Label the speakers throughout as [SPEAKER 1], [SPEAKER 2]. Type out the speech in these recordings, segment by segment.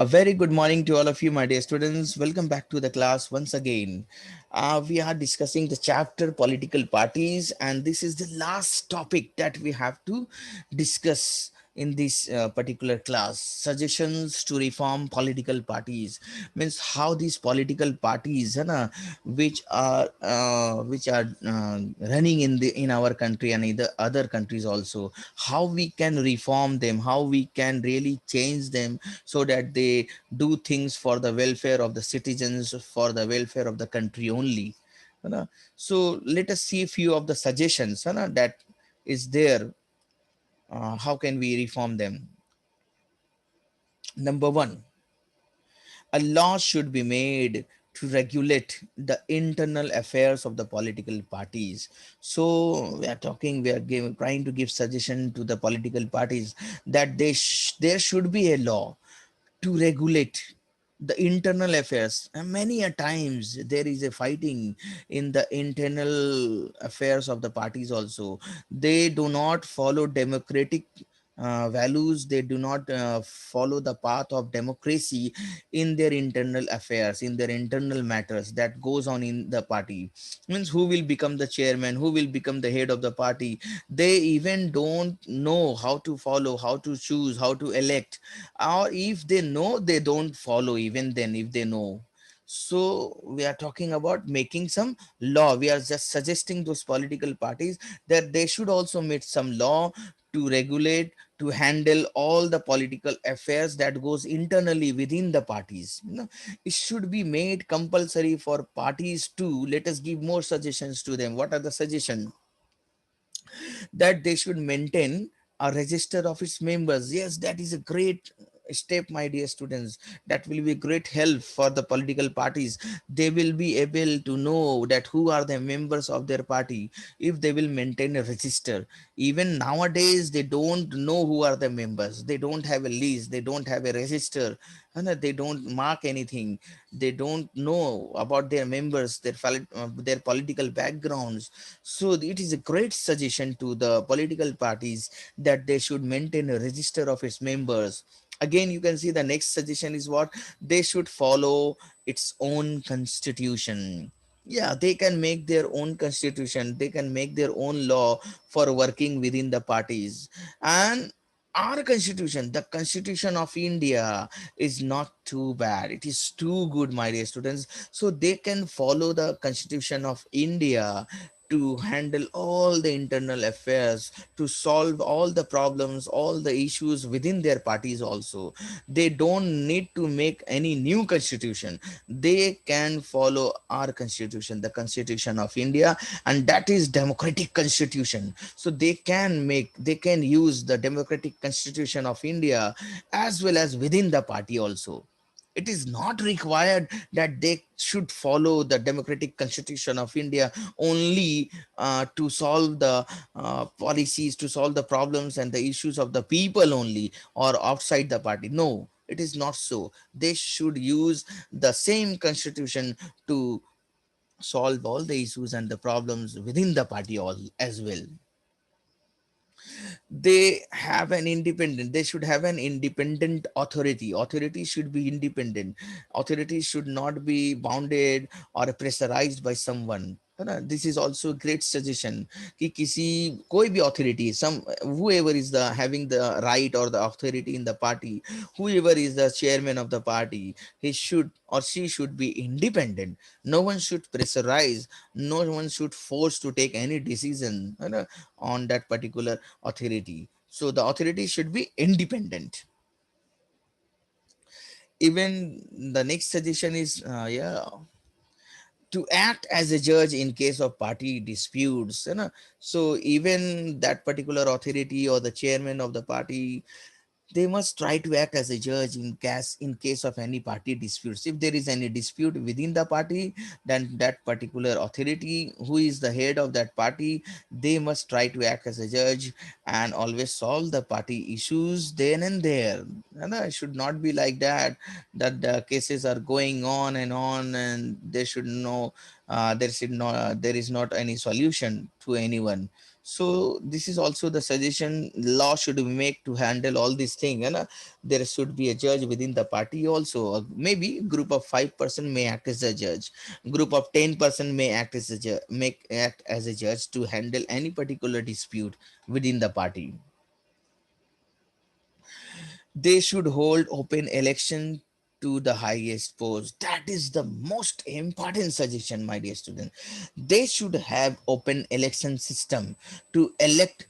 [SPEAKER 1] A very good morning to all of you, my dear students. Welcome back to the class once again. We are discussing the chapter political parties, and this is the last topic that we have to discuss in this particular class. Suggestions to reform political parties means how these political parties, which are running in our country and in the other countries also, how we can reform them, how we can really change them so that they do things for the welfare of the citizens, for the welfare of the country only. you know. So let us see a few of the suggestions that is there. How can we reform them? Number one, a law should be made to regulate the internal affairs of the political parties. So we are trying to give suggestion to the political parties that there should be a law to regulate the internal affairs. And many a times there is a fighting in the internal affairs of the parties also. They do not follow democratic values. They do not follow the path of democracy in their internal affairs, in their internal matters that goes on in the party. Means who will become the chairman, who will become the head of the party, they even don't know how to follow, how to choose, how to elect, or if they know, they don't follow even then if they know. So we are talking about making some law. We are just suggesting those political parties that they should also make some law to regulate, to handle all the political affairs that goes internally within the parties. It should be made compulsory for parties to, let us give more suggestions to them. What are the suggestions? That they should maintain a register of its members. Yes, that is a great step, my dear students. That will be great help for the political parties. They will be able to know that who are the members of their party if they will maintain a register. Even nowadays, they don't know who are the members. They don't have a list. They don't have a register, and they don't mark anything. They don't know about their members, their political backgrounds. So it is a great suggestion to the political parties that they should maintain a register of its members. Again, you can see the next suggestion is what? They should follow its own constitution. Yeah, they can make their own constitution, they can make their own law for working within the parties. And our constitution, the constitution of India, is not too bad, it is too good, my dear students. So they can follow the constitution of India to handle all the internal affairs, to solve all the problems, all the issues within their parties also. They don't need to make any new constitution. They can follow our constitution, the constitution of India, and that is democratic constitution. So they can use the democratic constitution of India as well as within the party also. It is not required that they should follow the democratic constitution of India only to solve the policies, to solve the problems and the issues of the people only, or outside the party. No, it is not so. They should use the same constitution to solve all the issues and the problems within the party all as well. They should have an independent authority should be independent. Authority should not be bounded or pressurized by someone, है ना? This is also a great suggestion कि किसी कोई भी authority, some whoever is the having the right or the authority in the party, whoever is the chairman of the party, he should or she should be independent. No one should pressurize, no one should force to take any decision, है ना, on that particular authority. So the authority should be independent. Even the next suggestion is to act as a judge in case of party disputes. So even that particular authority or the chairman of the party, they must try to act as a judge in case of any party disputes. If there is any dispute within the party, then that particular authority who is the head of that party, they must try to act as a judge and always solve the party issues then and there. And it should not be like that the cases are going on and there should no there is not any solution to anyone. So this is also the suggestion law should be make to handle all these things, and there should be a judge within the party also. Maybe group of 5% may act as a judge, group of 10% may act as a judge, make act as a judge to handle any particular dispute within the party. They should hold open election to the highest post. That is the most important suggestion, my dear student. They should have open election system to elect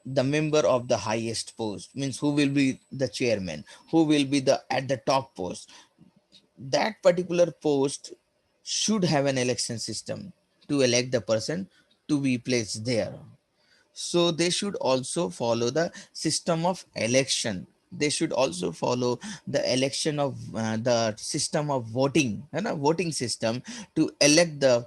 [SPEAKER 1] the member of the highest post, means who will be the chairman, who will be the at the top post. That particular post should have an election system to elect the person to be placed there. So they should also follow the system of election. They should also follow the election of the system of voting, and a voting system to elect the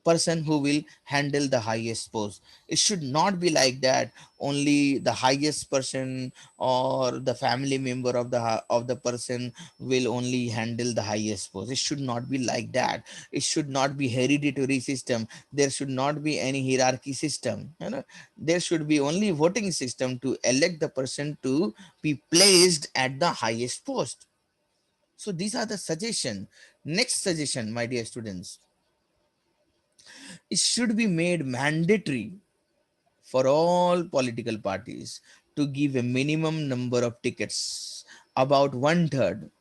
[SPEAKER 1] person who will handle the highest post. It should not be like that only the highest person or the family member of of the person will only handle the highest post. It should not be like that. It should not be hereditary system. There should not be any hierarchy system, you know. There should be only voting system to elect the person to be placed at the highest post. So these are the suggestion. Next suggestion, my dear students, it should be made mandatory for all political parties to give a minimum number of tickets, about one third,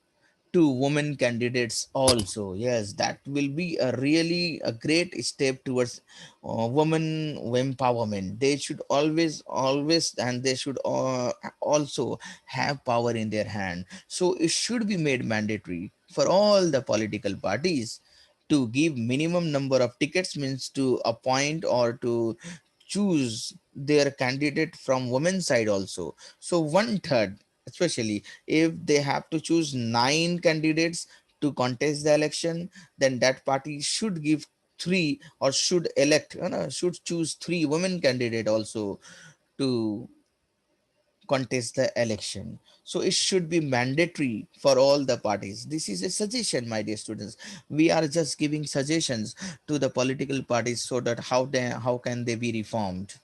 [SPEAKER 1] to women candidates also. Yes, that will be a really a great step towards women empowerment. They should always and they should also have power in their hand. So it should be made mandatory for all the political parties to give minimum number of tickets, means to appoint or to choose their candidate from women's side also. So one third, especially if they have to choose 9 candidates to contest the election, then that party should give three, or should elect, should choose 3 women candidate also to contest the election. So it should be mandatory for all the parties. This is a suggestion, my dear students. We are just giving suggestions to the political parties so that how can they be reformed.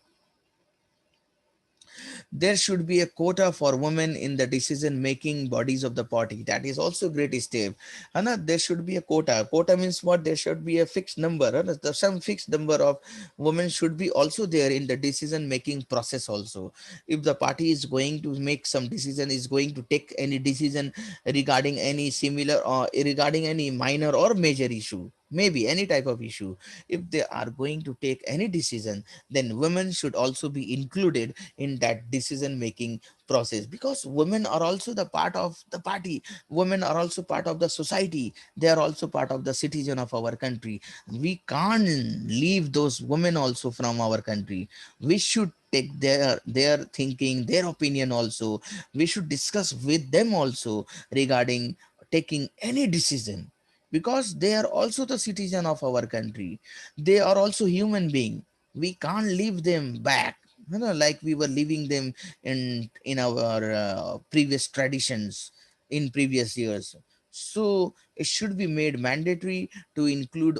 [SPEAKER 1] There should be a quota for women in the decision making bodies of the party. That is also great step. And there should be a quota. Quota means what? There should be a fixed number, some fixed number of women should be also there in the decision making process also. If the party is going to make some decision, is going to take any decision regarding any similar or regarding any minor or major issue, maybe any type of issue, if they are going to take any decision, then women should also be included in that decision making process, because women are also the part of the party. Women are also part of the society. They are also part of the citizen of our country. We can't leave those women also from our country. We should take their thinking, their opinion also. We should discuss with them also regarding taking any decision, because they are also the citizen of our country. They are also human being. We can't leave them back, like we were leaving them in our previous traditions in previous years. So it should be made mandatory to include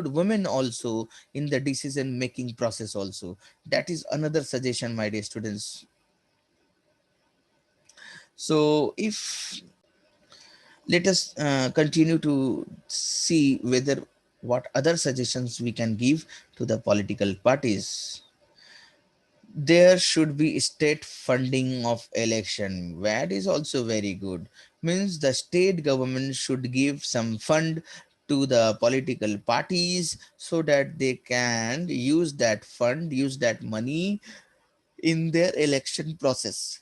[SPEAKER 1] women also in the decision making process also. That is another suggestion, my dear students. So if let us continue to see whether what other suggestions we can give to the political parties. There should be state funding of election. That is also very good. Means the state government should give some fund to the political parties so that they can use that fund, use that money in their election process.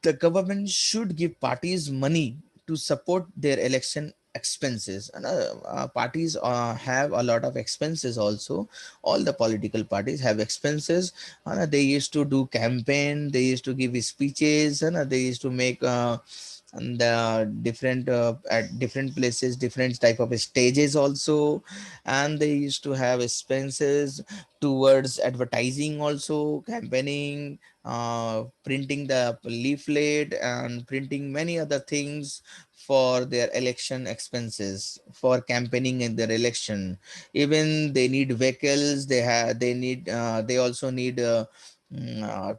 [SPEAKER 1] The government should give parties money to support their election expenses, and parties have a lot of expenses also. All the political parties have expenses, and they used to do campaign, they used to give speeches, and they used to make and different at different places, different type of stages also, and they used to have expenses towards advertising also, campaigning, printing the leaflet and printing many other things for their election expenses, for campaigning in their election. Even they need vehicles, they also need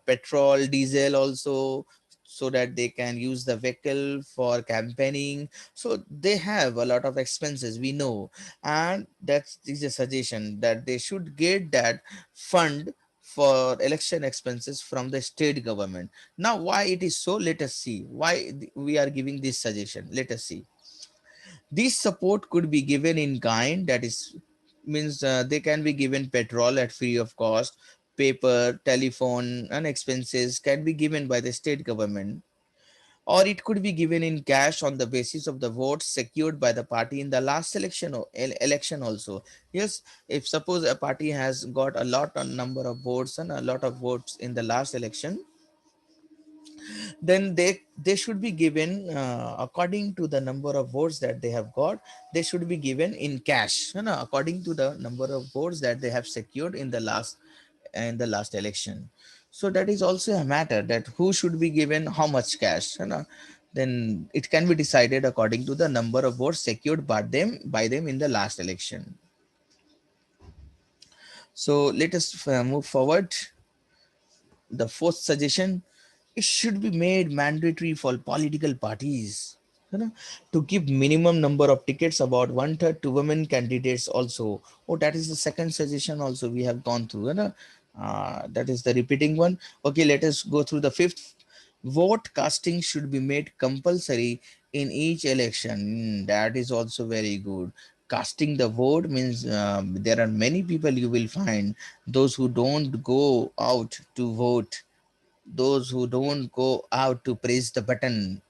[SPEAKER 1] petrol, diesel also, so that they can use the vehicle for campaigning. So they have a lot of expenses, we know, and that's is a suggestion that they should get that fund for election expenses from the state government. Now why it is so, let us see why we are giving this suggestion. Let us see. This support could be given in kind, that is means they can be given petrol at free of cost, paper, telephone and expenses can be given by the state government, or it could be given in cash on the basis of the votes secured by the party in the last election also. Yes, if suppose a party has got a lot on number of votes and a lot of votes in the last election, then they should be given according to the number of votes that they have got. They should be given in cash, you know, according to the number of votes that they have secured in the last election. So that is also a matter, that who should be given how much cash, you know. Then it can be decided according to the number of votes secured by them in the last election. So let us move forward. The fourth suggestion, it should be made mandatory for political parties, you know, to give minimum number of tickets, about one third to women candidates also. Oh, that is the second suggestion also we have gone through, you know. That is the repeating one. Okay, let us go through the fifth. Vote casting should be made compulsory in each election. That is also very good. Casting the vote means there are many people you will find, those who don't go out to vote, those who don't go out to press the button,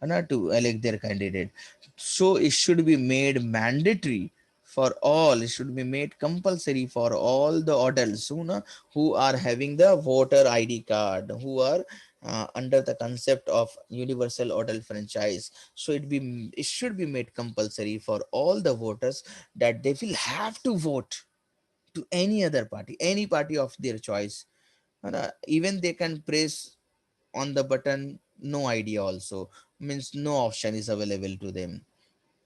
[SPEAKER 1] not to elect their candidate. So it should be made mandatory for all. It should be made compulsory for all the adults who are having the voter ID card, who are under the concept of universal adult franchise. So it should be made compulsory for all the voters, that they will have to vote to any other party, any party of their choice. And even they can press on the button no idea also, means no option is available to them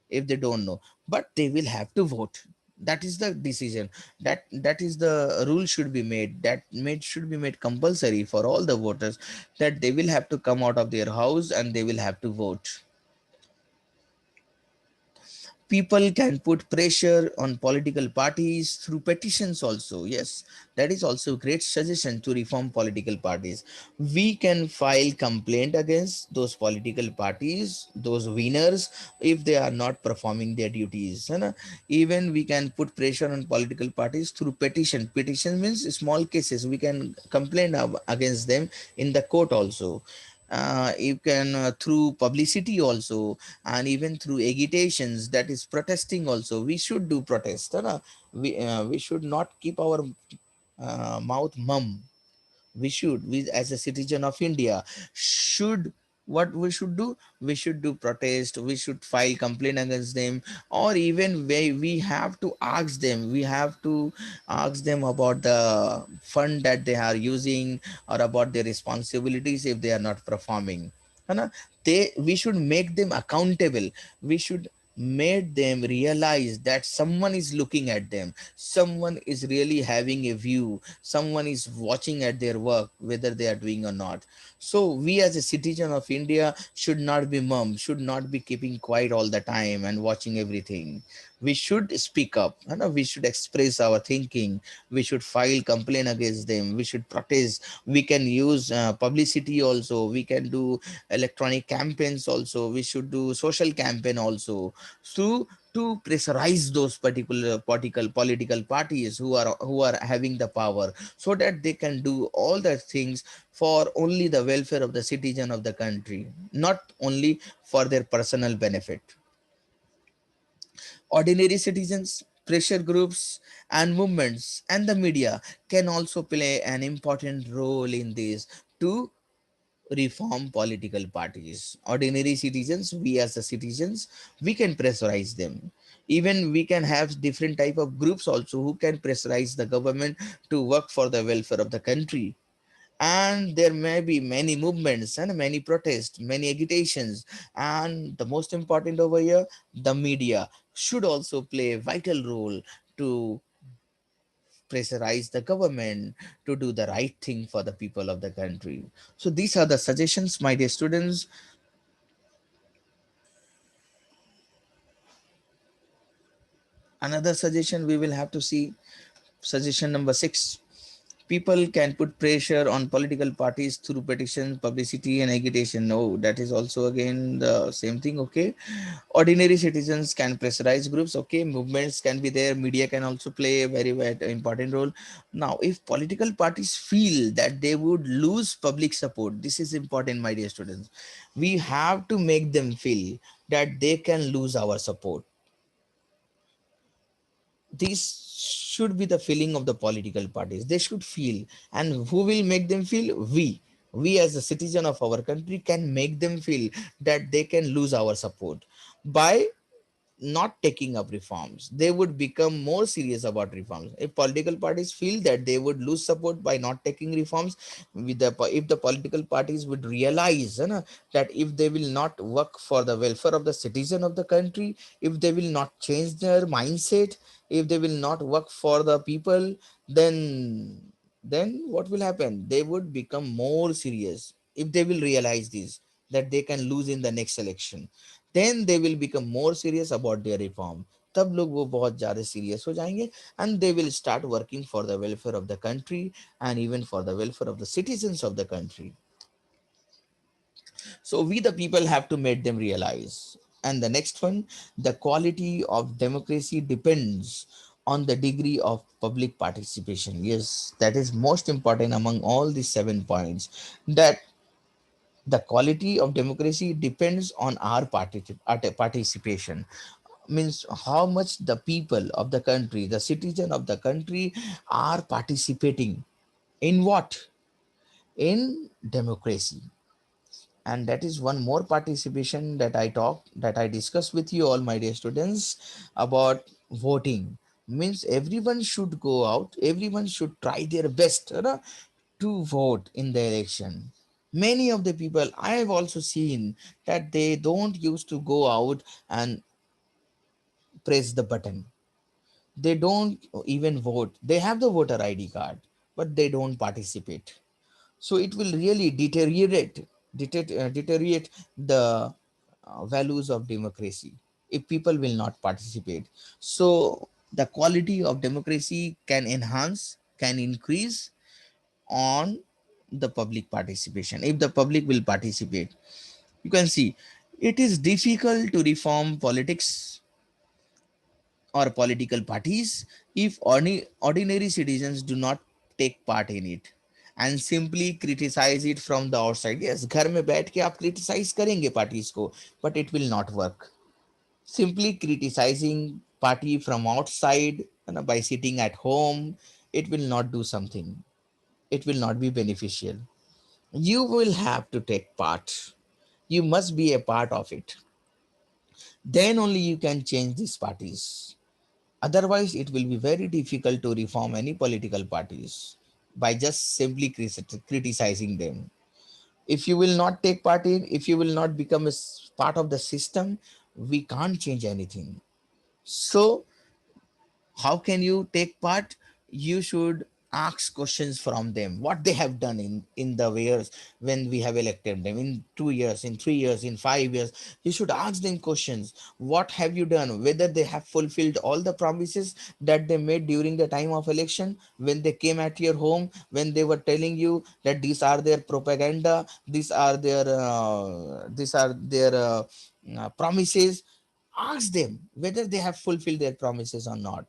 [SPEAKER 1] if they don't know, but they will have to vote. That is the decision, that is the rule should be made, should be made compulsory for all the voters, that they will have to come out of their house and they will have to vote. People can put pressure on political parties through petitions also. Yes, that is also a great suggestion to reform political parties. We can file complaint against those political parties, those winners, if they are not performing their duties, है ना? Even we can put pressure on political parties through petition means small cases, we can complain against them in the court also. You can through publicity also, and even through agitations, that is protesting also. We should do protest, है we should not keep our mouth mum. We as a citizen of India should, what we should do, we should do protest, we should file complaint against them, or even we have to ask them, about the fund that they are using, or about their responsibilities if they are not performing, है ना? We should make them accountable. We should make them realize that someone is looking at them, someone is really having a view, someone is watching at their work, whether they are doing or not. So we as a citizen of India should not be mum, should not be keeping quiet all the time and watching everything. We should speak up, we should express our thinking, we should file complaint against them, we should protest. We can use publicity also, we can do electronic campaigns also, we should do social campaign also, to pressurize those particular political parties who are having the power, so that they can do all the things for only the welfare of the citizen of the country, not only for their personal benefit. Ordinary citizens, pressure groups, and movements, and the media can also play an important role in this, to reform political parties. Ordinary citizens, we as the citizens, we can pressurize them. Even we can have different type of groups also who can pressurize the government to work for the welfare of the country. And there may be many movements and many protests, many agitations. And the most important over here, the media should also play a vital role to pressurize the government to do the right thing for the people of the country. So these are the suggestions, my dear students. Another suggestion we will have to see, suggestion number 6. People can put pressure on political parties through petitions, publicity, and agitation. No, that is also again the same thing. Okay, ordinary citizens can pressurize groups. Okay, movements can be there. Media can also play a very important role. Now, if political parties feel that they would lose public support, this is important, my dear students. We have to make them feel that they can lose our support. This should be the feeling of the political parties. They should feel. And who will make them feel? We as a citizen of our country can make them feel that they can lose our support by not taking up reforms. They would become more serious about reforms. If political parties feel that they would lose support by not taking reforms, if the political parties would realize, that if they will not work for the welfare of the citizen of the country, if they will not change their mindset, if they will not work for the people, then what will happen? They would become more serious. If they will realize this, that they can lose in the next election, then they will become more serious about their reform. तब लोग वो बहुत ज़्यादा serious हो जाएंगे, and they will start working for the welfare of the country and even for the welfare of the citizens of the country. So we the people have to make them realize. And the next one, the quality of democracy depends on the degree of public participation. Yes, that is most important among all these 7 points. That the quality of democracy depends on our participation. Means how much the people of the country, the citizen of the country, are participating in what? In democracy. And that is one more participation that I discussed with you all, my dear students, about voting. Means everyone should go out, everyone should try their best, to vote in the election. Many of the people I have also seen that they don't used to go out and press the button. They don't even vote. They have the voter ID card, but they don't participate. So it will really deteriorate the values of democracy if people will not participate. So the quality of democracy can enhance, can increase on the public participation. If the public will participate, you can see it is difficult to reform politics or political parties if ordinary citizens do not take part in it and simply criticize it from the outside. Yes, घर में बैठ के आप criticize करेंगे parties को, but it will not work. Simply criticizing party from outside, by sitting at home, it will not do something. It will not be beneficial. You will have to take part. You must be a part of it. Then only you can change these parties. Otherwise, it will be very difficult to reform any political parties by just simply criticizing them. If you will not take part in, if you will not become a part of the system, we can't change anything. So how can you take part? You should ask questions from them, what they have done in the years when we have elected them, in 2 years, in 3 years, in 5 years. You should ask them questions. What have you done? Whether they have fulfilled all the promises that they made during the time of election, when they came at your home, when they were telling you that these are their propaganda, these are their promises. Ask them whether they have fulfilled their promises or not.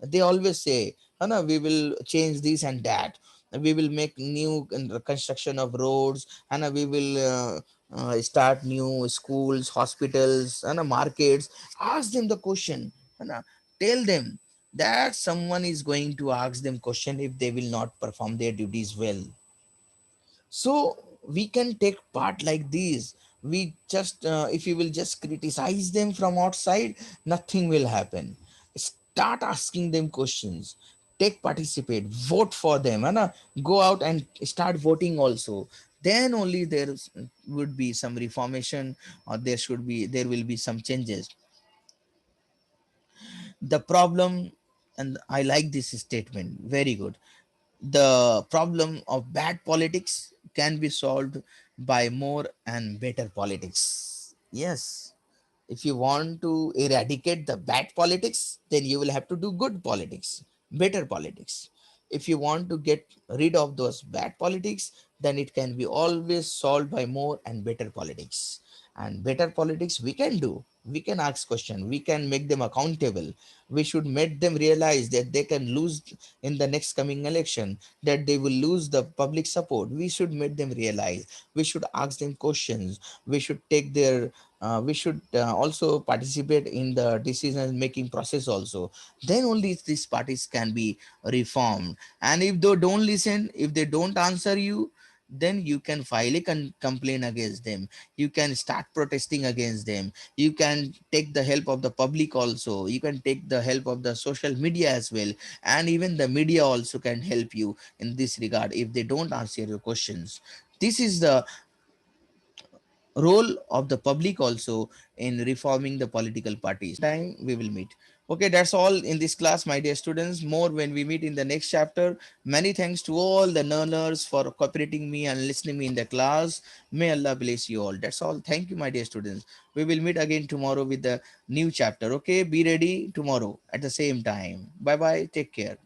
[SPEAKER 1] They always say, "Oh, no, we will change this and that. We will make new construction of roads, and we will start new schools, hospitals, and markets." Ask them the question, and tell them that someone is going to ask them question if they will not perform their duties well. So we can take part like these. We just if you will just criticize them from outside, nothing will happen. Start asking them questions, take participate, vote for them, and go out and start voting also. Then only would be some reformation, or there will be some changes. The problem, and I like this statement, very good. The problem of bad politics can be solved by more and better politics. Yes, if you want to eradicate the bad politics, then you will have to do good politics, better politics. If you want to get rid of those bad politics, then it can be always solved by more and better politics. And better politics we can do. We can ask questions. We can make them accountable. We should make them realize that they can lose in the next coming election, that they will lose the public support. We should make them realize. We should ask them questions. We should take their we should also participate in the decision making process also. Then only these parties can be reformed. And if they don't listen, if they don't answer you, then you can file a complaint against them. You can start protesting against them. You can take the help of the public also. You can take the help of the social media as well. And even the media also can help you in this regard if they don't answer your questions. This is the role of the public also in reforming the political parties. Time we will meet. Okay, that's all in this class, my dear students. More when we meet in the next chapter. Many thanks to all the learners for cooperating me and listening me in the class. May Allah bless you all. That's all. Thank you, my dear students. We will meet again tomorrow with the new chapter. Okay, be ready tomorrow at the same time. Bye bye. Take care.